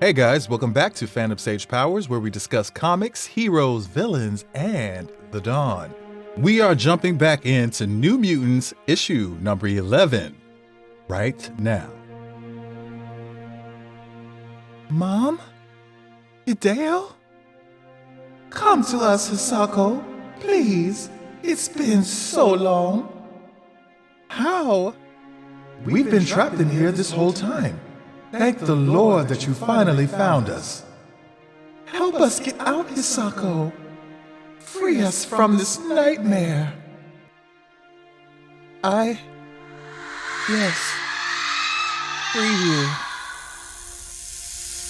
Hey guys, welcome back to Fandom Sage Powers, where we discuss comics, heroes, villains, and the Dawn. We are jumping back into New Mutants issue number 11 right now. Mom? Hideo? Come to us, Hisako. Please. It's been so long. How? We've been trapped in here this whole time. Thank the Lord that you finally found us. Help us get out, Hisako. Free us from this nightmare. Yes. Free you.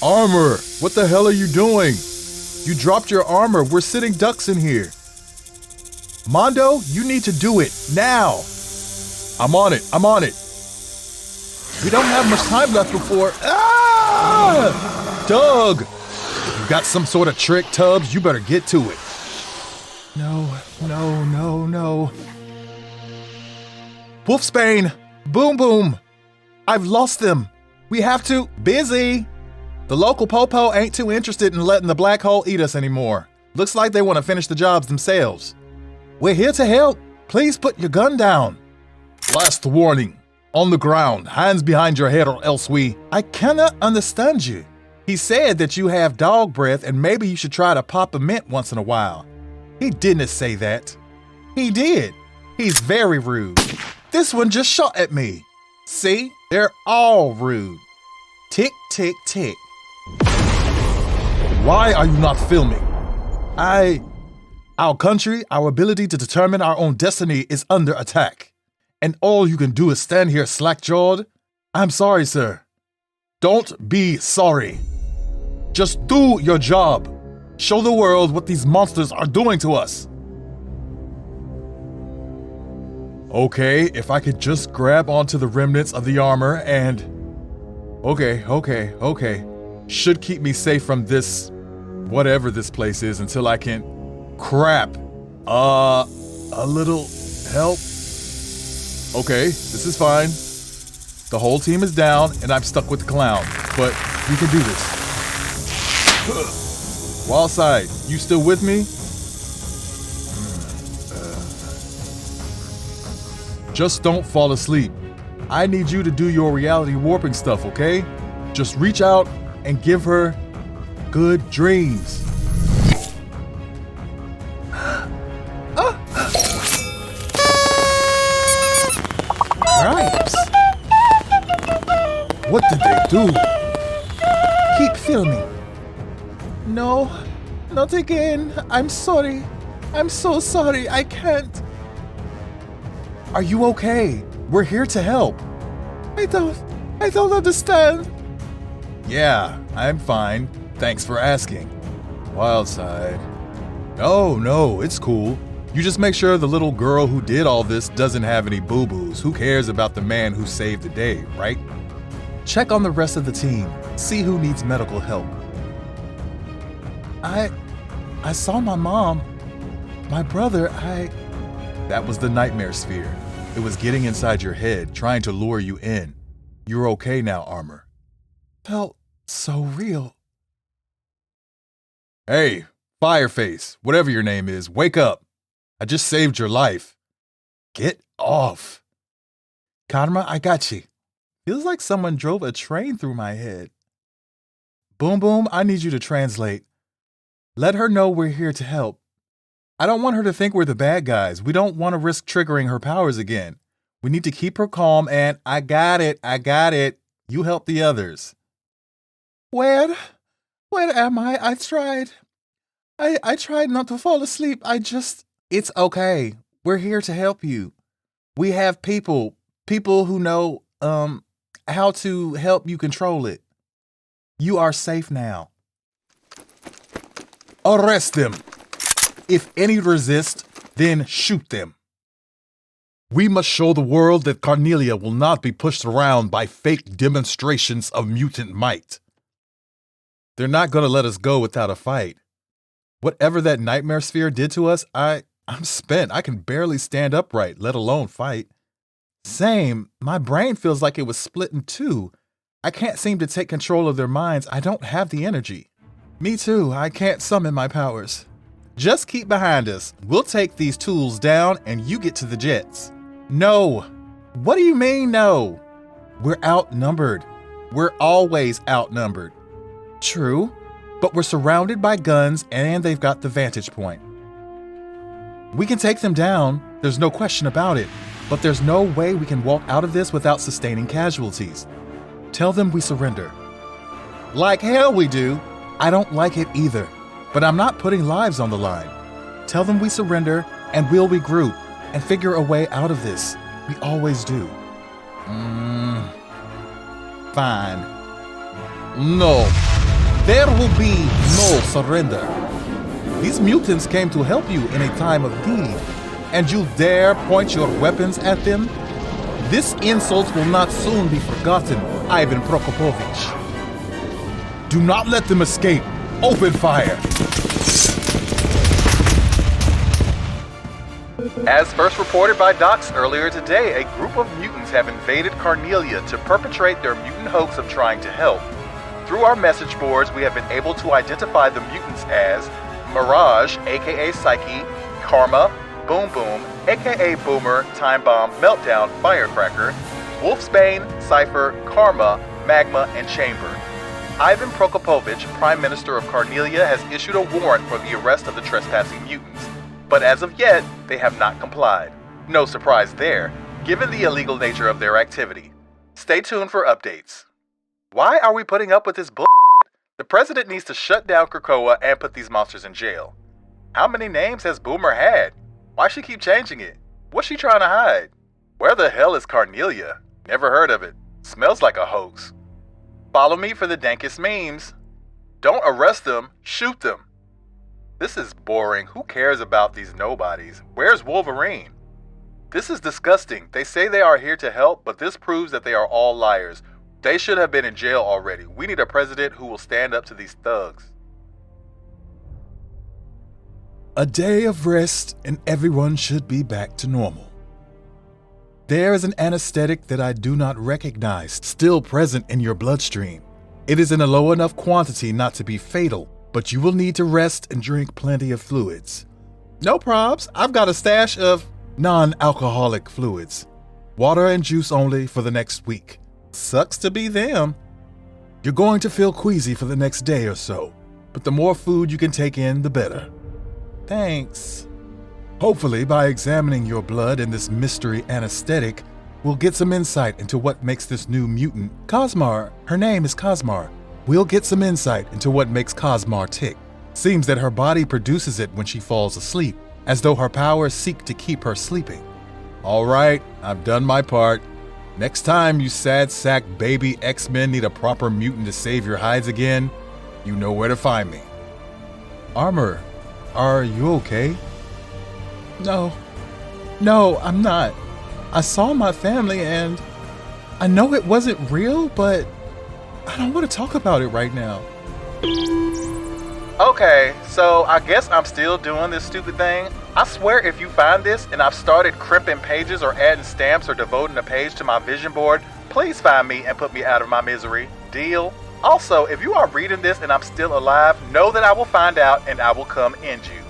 Armor! What the hell are you doing? You dropped your armor. We're sitting ducks in here. Mondo, you need to do it now. I'm on it. We don't have much time left before. Doug! You got some sort of trick, Tubbs? You better get to it. No. Wolfsbane! Boom Boom! I've lost them. We have to. Busy! The local popo ain't too interested in letting the black hole eat us anymore. Looks like they want to finish the jobs themselves. We're here to help. Please put your gun down. Last warning. On the ground, hands behind your head or else I cannot understand you. He said that you have dog breath and maybe you should try to pop a mint once in a while. He didn't say that. He did. He's very rude. This one just shot at me. See? They're all rude. Tick, tick, tick. Why are you not filming? Our country, our ability to determine our own destiny is under attack. And all you can do is stand here slack-jawed? I'm sorry, sir. Don't be sorry. Just do your job. Show the world what these monsters are doing to us. Okay, if I could just grab onto the remnants of the armor and... Okay. Should keep me safe from this... whatever this place is until I can... Crap. A little help? Okay, this is fine. The whole team is down, and I'm stuck with the clown. But we can do this. Wildside, you still with me? Just don't fall asleep. I need you to do your reality warping stuff, okay? Just reach out and give her good dreams. What did they do? Keep filming. No, not again. I'm sorry. I'm so sorry. I can't. Are you okay? We're here to help. I don't understand. Yeah, I'm fine. Thanks for asking. Wildside. No, it's cool. You just make sure the little girl who did all this doesn't have any boo-boos. Who cares about the man who saved the day, right? Check on the rest of the team. See who needs medical help. I saw my mom. My brother, That was the nightmare sphere. It was getting inside your head, trying to lure you in. You're okay now, Armor. Felt so real. Hey, Fireface, whatever your name is, wake up. I just saved your life. Get off. Karma, I got you. Feels like someone drove a train through my head. Boom Boom, I need you to translate. Let her know we're here to help. I don't want her to think we're the bad guys. We don't want to risk triggering her powers again. We need to keep her calm and I got it. You help the others. Where am I? I tried. I tried not to fall asleep. It's okay. We're here to help you. We have people who know, how to help you control it. You are safe now. Arrest them. If any resist, then shoot them. We must show the world that Carnelian will not be pushed around by fake demonstrations of mutant might. They're not going to let us go without a fight. Whatever that nightmare sphere did to us, I'm spent. I can barely stand upright, let alone fight. Same, my brain feels like it was split in two. I can't seem to take control of their minds. I don't have the energy. Me too. I can't summon my powers. Just keep behind us. We'll take these tools down and you get to the jets. No. What do you mean no? We're outnumbered. We're always outnumbered. True, but we're surrounded by guns and they've got the vantage point. We can take them down, there's no question about it, but there's no way we can walk out of this without sustaining casualties. Tell them we surrender. Like hell we do. I don't like it either, but I'm not putting lives on the line. Tell them we surrender and we'll regroup and figure a way out of this. We always do. Fine. No. There will be no surrender. These mutants came to help you in a time of need, and you dare point your weapons at them? This insult will not soon be forgotten, Ivan Prokopovich. Do not let them escape. Open fire. As first reported by DoXed earlier today, a group of mutants have invaded Carnelian to perpetrate their mutant hoax of trying to help. Through our message boards, we have been able to identify the mutants as Mirage, aka Psyche, Karma, Boom Boom, aka Boomer, Time Bomb, Meltdown, Firecracker, Wolfsbane, Cypher, Karma, Magma, and Chamber. Ivan Prokopovich, Prime Minister of Carnelia, has issued a warrant for the arrest of the trespassing mutants. But as of yet, they have not complied. No surprise there, given the illegal nature of their activity. Stay tuned for updates. Why are we putting up with this bull? The president needs to shut down Krakoa and put these monsters in jail. How many names has Boomer had? Why she keep changing it? What's she trying to hide? Where the hell is Carnelia? Never heard of it. Smells like a hoax. Follow me for the dankest memes. Don't arrest them, shoot them. This is boring. Who cares about these nobodies? Where's Wolverine? This is disgusting. They say they are here to help, but this proves that they are all liars. They should have been in jail already. We need a president who will stand up to these thugs. A day of rest and everyone should be back to normal. There is an anesthetic that I do not recognize still present in your bloodstream. It is in a low enough quantity not to be fatal, but you will need to rest and drink plenty of fluids. No probs, I've got a stash of non-alcoholic fluids. Water and juice only for the next week. Sucks to be them. You're going to feel queasy for the next day or so, but the more food you can take in, the better. Thanks. Hopefully, by examining your blood and this mystery anesthetic, we'll get some insight into what makes this new mutant, Cosmar. Her name is Cosmar. We'll get some insight into what makes Cosmar tick. Seems that her body produces it when she falls asleep, as though her powers seek to keep her sleeping. All right, I've done my part. Next time you sad sack baby X-Men need a proper mutant to save your hides again, you know where to find me. Armor, are you okay? No, I'm not. I saw my family and I know it wasn't real, but I don't want to talk about it right now. Okay, so I guess I'm still doing this stupid thing. I swear if you find this and I've started crimping pages or adding stamps or devoting a page to my vision board, please find me and put me out of my misery. Deal? Also, if you are reading this and I'm still alive, know that I will find out and I will come end you.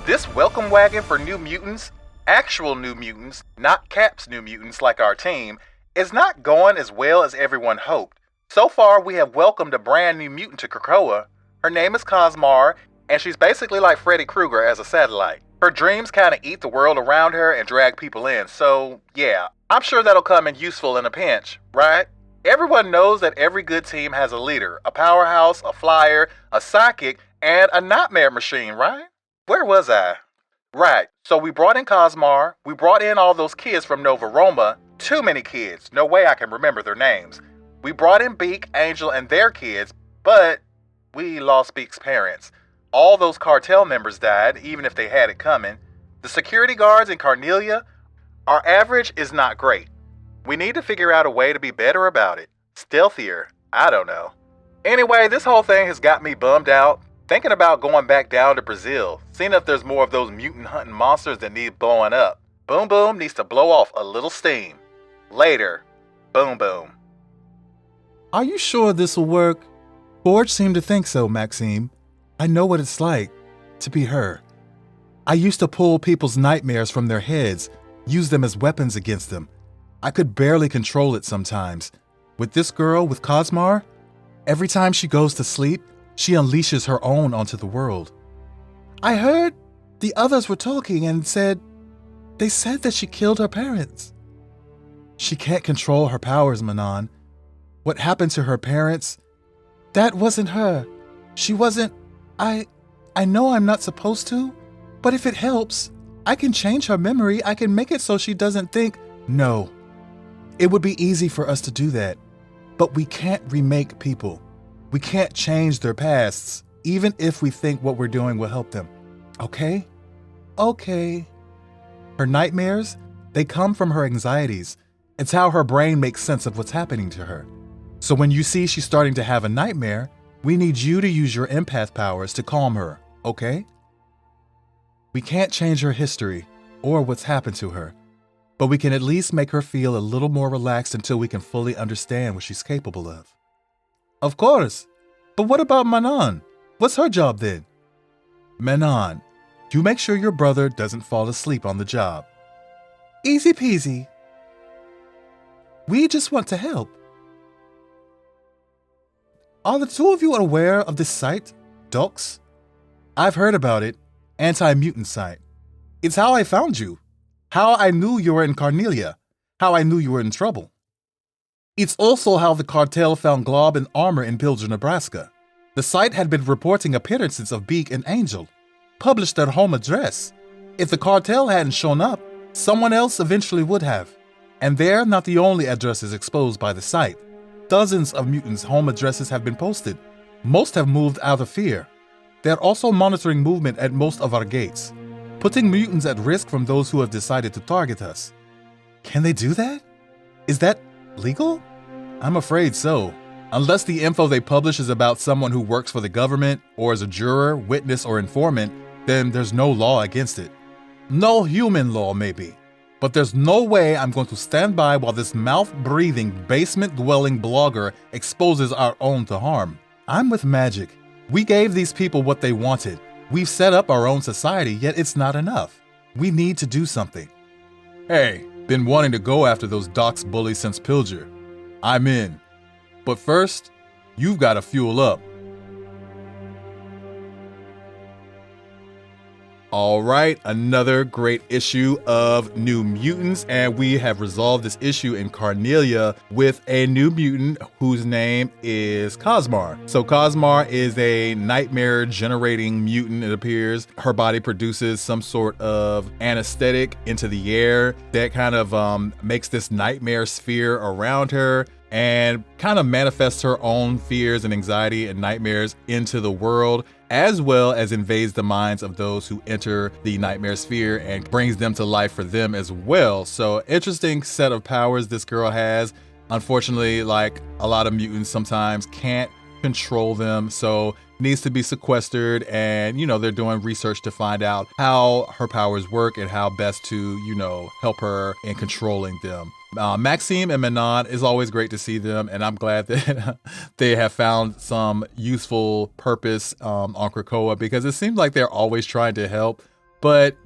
This welcome wagon for new mutants, actual new mutants, not Cap's new mutants like our team, is not going as well as everyone hoped. So far, we have welcomed a brand new mutant to Krakoa. Her name is Cosmar, and she's basically like Freddy Krueger as a satellite. Her dreams kind of eat the world around her and drag people in, so yeah, I'm sure that'll come in useful in a pinch, right? Everyone knows that every good team has a leader, a powerhouse, a flyer, a psychic, and a nightmare machine, right? Where was I? Right, so we brought in Cosmar, we brought in all those kids from Nova Roma, too many kids, no way I can remember their names. We brought in Beak, Angel, and their kids, but we lost Beak's parents. All those cartel members died, even if they had it coming. The security guards in Carnelia, our average is not great. We need to figure out a way to be better about it. Stealthier, I don't know. Anyway, this whole thing has got me bummed out. Thinking about going back down to Brazil, seeing if there's more of those mutant hunting monsters that need blowing up. Boom Boom needs to blow off a little steam. Later, Boom Boom. Are you sure this will work? Forge seemed to think so, Maxime. I know what it's like to be her. I used to pull people's nightmares from their heads, use them as weapons against them. I could barely control it sometimes. With this girl, with Cosmar, every time she goes to sleep, she unleashes her own onto the world. I heard the others were talking and they said that she killed her parents. She can't control her powers, Manon. What happened to her parents? That wasn't her. She wasn't. I know I'm not supposed to, but if it helps, I can change her memory. I can make it so she doesn't think. No. It would be easy for us to do that, but we can't remake people. We can't change their pasts, even if we think what we're doing will help them. Okay? Okay. Her nightmares, they come from her anxieties. It's how her brain makes sense of what's happening to her. So when you see she's starting to have a nightmare, we need you to use your empath powers to calm her, okay? We can't change her history or what's happened to her, but we can at least make her feel a little more relaxed until we can fully understand what she's capable of. Of course. But what about Manon? What's her job then? Manon, you make sure your brother doesn't fall asleep on the job. Easy peasy. We just want to help. Are the two of you aware of this site, DoXed? I've heard about it. Anti-mutant site. It's how I found you. How I knew you were in Carnelia. How I knew you were in trouble. It's also how the cartel found Glob and armor in Pilger, Nebraska. The site had been reporting appearances of Beak and Angel, published their home address. If the cartel hadn't shown up, someone else eventually would have. And they're not the only addresses exposed by the site. Dozens of mutants' home addresses have been posted. Most have moved out of fear. They're also monitoring movement at most of our gates, putting mutants at risk from those who have decided to target us. Can they do that? Is that legal? I'm afraid so. Unless the info they publish is about someone who works for the government or is a juror, witness, or informant, then there's no law against it. No human law, maybe. But there's no way I'm going to stand by while this mouth-breathing, basement-dwelling blogger exposes our own to harm. I'm with Magik. We gave these people what they wanted. We've set up our own society, yet it's not enough. We need to do something. Hey, been wanting to go after those DoXed bullies since Pilger. I'm in. But first, you've got to fuel up. All right, another great issue of New Mutants, and we have resolved this issue in Carnelia with a new mutant whose name is Cosmar. So Cosmar is a nightmare generating mutant, it appears. Her body produces some sort of anesthetic into the air that kind of makes this nightmare sphere around her and kind of manifests her own fears and anxiety and nightmares into the world, as well as invades the minds of those who enter the nightmare sphere and brings them to life for them as well. So interesting set of powers this girl has. Unfortunately, like a lot of mutants sometimes can't control them, so needs to be sequestered, and they're doing research to find out how her powers work and how best to help her in controlling them. Maxime and Manon, is always great to see them, and I'm glad that they have found some useful purpose on Krakoa, because it seems like they're always trying to help, but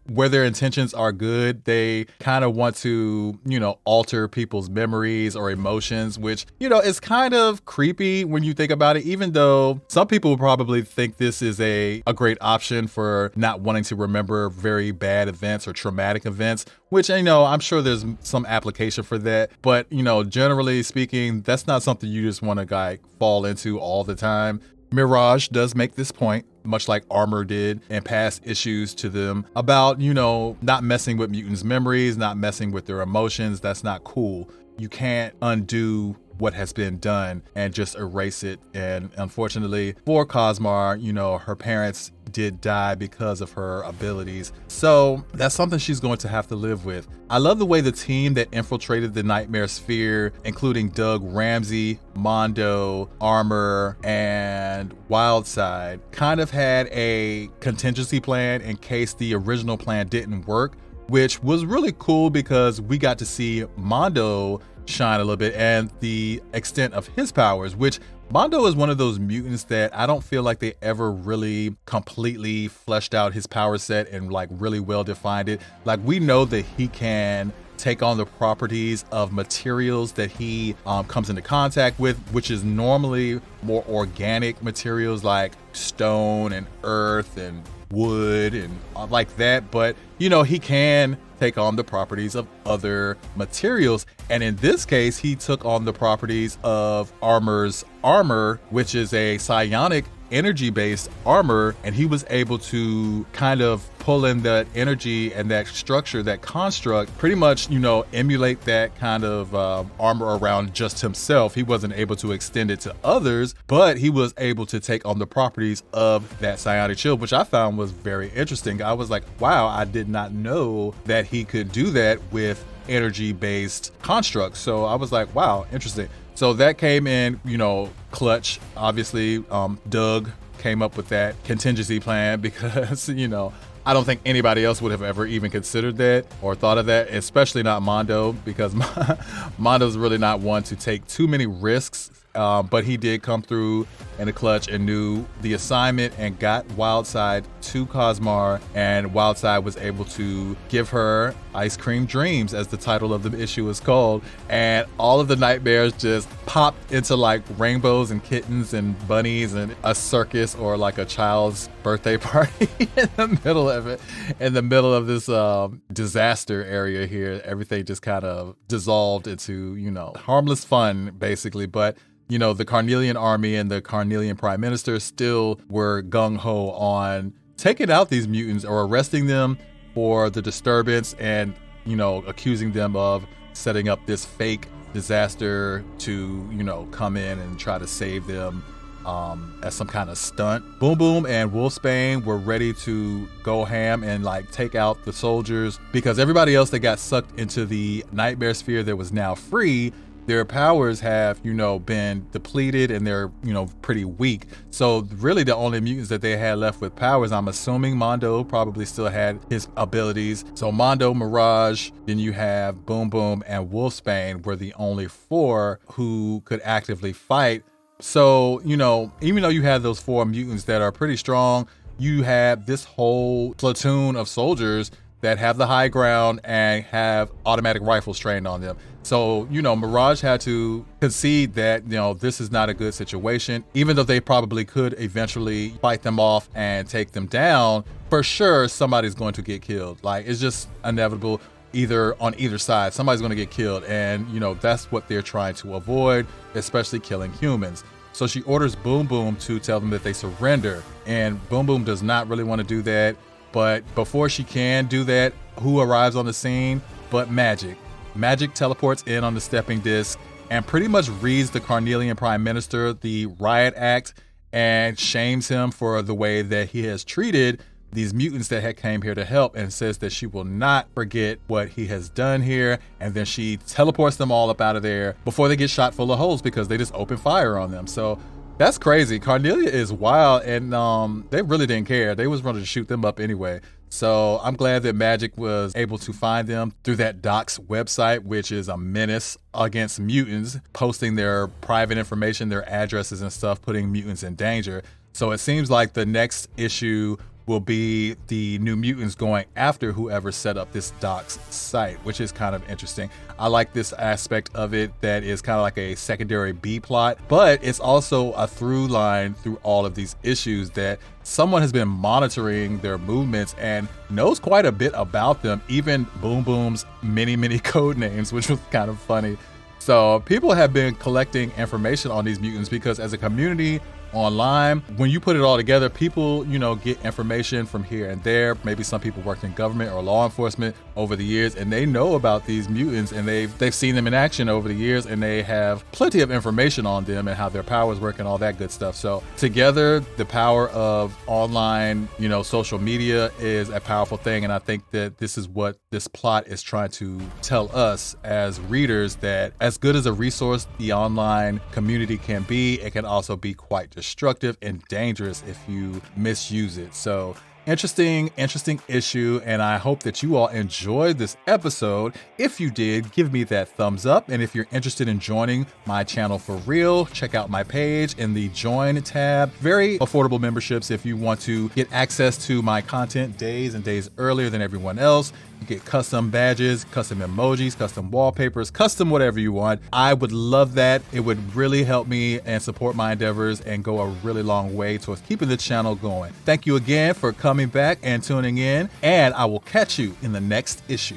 where their intentions are good, they kind of want to alter people's memories or emotions, which is kind of creepy when you think about it, even though some people probably think this is a great option for not wanting to remember very bad events or traumatic events, which I'm sure there's some application for that, but generally speaking, that's not something you just want to fall into all the time. Mirage does make this point, much like Armor did in past issues to them, about, not messing with mutants' memories, not messing with their emotions. That's not cool. You can't undo what has been done and just erase it. And unfortunately for Cosmar, her parents did die because of her abilities. So that's something she's going to have to live with. I love the way the team that infiltrated the Nightmare Sphere, including Doug Ramsey, Mondo, Armor, and Wildside, kind of had a contingency plan in case the original plan didn't work, which was really cool because we got to see Mondo shine a little bit, and the extent of his powers, which Mondo is one of those mutants that I don't feel like they ever really completely fleshed out his power set and like really well defined it. Like, we know that he can take on the properties of materials that he comes into contact with, which is normally more organic materials like stone and earth and wood and like that. But, you know, he can take on the properties of other materials. And in this case, he took on the properties of Armor's armor, which is a psionic energy-based armor, and he was able to kind of pull in that energy and that structure, that construct, pretty much, you know, emulate that kind of armor around just himself. He wasn't able to extend it to others, but he was able to take on the properties of that psionic shield, which I found was very interesting. I was like, wow, I did not know that he could do that with energy-based constructs. So I was like, wow, interesting. So that came in, you know, clutch. Obviously, Doug came up with that contingency plan because, you know, I don't think anybody else would have ever even considered that or thought of that, especially not Mondo, because Mondo's really not one to take too many risks. But he did come through in the clutch and knew the assignment and got Wildside to Cosmar, and Wildside was able to give her Ice Cream Dreams, as the title of the issue is called, and all of the nightmares just popped into like rainbows and kittens and bunnies and a circus or like a child's birthday party in the middle of it. In the middle of this disaster area here, everything just kind of dissolved into, you know, harmless fun basically. But you know, the Carnelian army and the Carnelian prime minister still were gung-ho on taking out these mutants or arresting them for the disturbance and, you know, accusing them of setting up this fake disaster to, you know, come in and try to save them as some kind of stunt. Boom Boom and Wolfsbane were ready to go ham and like take out the soldiers, because everybody else that got sucked into the nightmare sphere that was now free, their powers have, you know, been depleted and they're, you know, pretty weak. So really the only mutants that they had left with powers, I'm assuming Mondo probably still had his abilities. So Mondo, Mirage, then you have Boom Boom and Wolfsbane were the only four who could actively fight. So, you know, even though you have those four mutants that are pretty strong, you have this whole platoon of soldiers that have the high ground and have automatic rifles trained on them. So, you know, Mirage had to concede that, you know, this is not a good situation. Even though they probably could eventually fight them off and take them down, for sure somebody's going to get killed. Like, it's just inevitable. Either on either side, somebody's going to get killed. And, you know, that's what they're trying to avoid, especially killing humans. So she orders Boom Boom to tell them that they surrender. And Boom Boom does not really want to do that. But before she can do that, who arrives on the scene but Magik? Magik teleports in on the stepping disc and pretty much reads the Carnelian Prime Minister the riot act and shames him for the way that he has treated these mutants that had came here to help, and says that she will not forget what he has done here. And then she teleports them all up out of there before they get shot full of holes because they just open fire on them. So that's crazy. Carnelia is wild, and they really didn't care. They was running to shoot them up anyway. So I'm glad that Magik was able to find them through that DoXed website, which is a menace against mutants, posting their private information, their addresses and stuff, putting mutants in danger. So it seems like the next issue will be the New Mutants going after whoever set up this DoXed site, which is kind of interesting. I like this aspect of it that is kind of like a secondary B plot, but it's also a through line through all of these issues that someone has been monitoring their movements and knows quite a bit about them, even Boom Boom's many code names, which was kind of funny. So people have been collecting information on these mutants because as a community online, when you put it all together, people, you know, get information from here and there. Maybe some people worked in government or law enforcement over the years, and they know about these mutants, and they've seen them in action over the years, and they have plenty of information on them and how their powers work and all that good stuff. So together, the power of online, you know, social media is a powerful thing, and I think that this is what this plot is trying to tell us as readers, that as good as a resource the online community can be, it can also be quite destructive and dangerous if you misuse it. So Interesting issue, and I hope that you all enjoyed this episode. If you did, give me that thumbs up, and if you're interested in joining my channel for real, check out my page in the Join tab. Very affordable memberships if you want to get access to my content days and days earlier than everyone else. You get custom badges, custom emojis, custom wallpapers, custom whatever you want. I would love that. It would really help me and support my endeavors and go a really long way towards keeping the channel going. Thank you again for coming back and tuning in, and I will catch you in the next issue.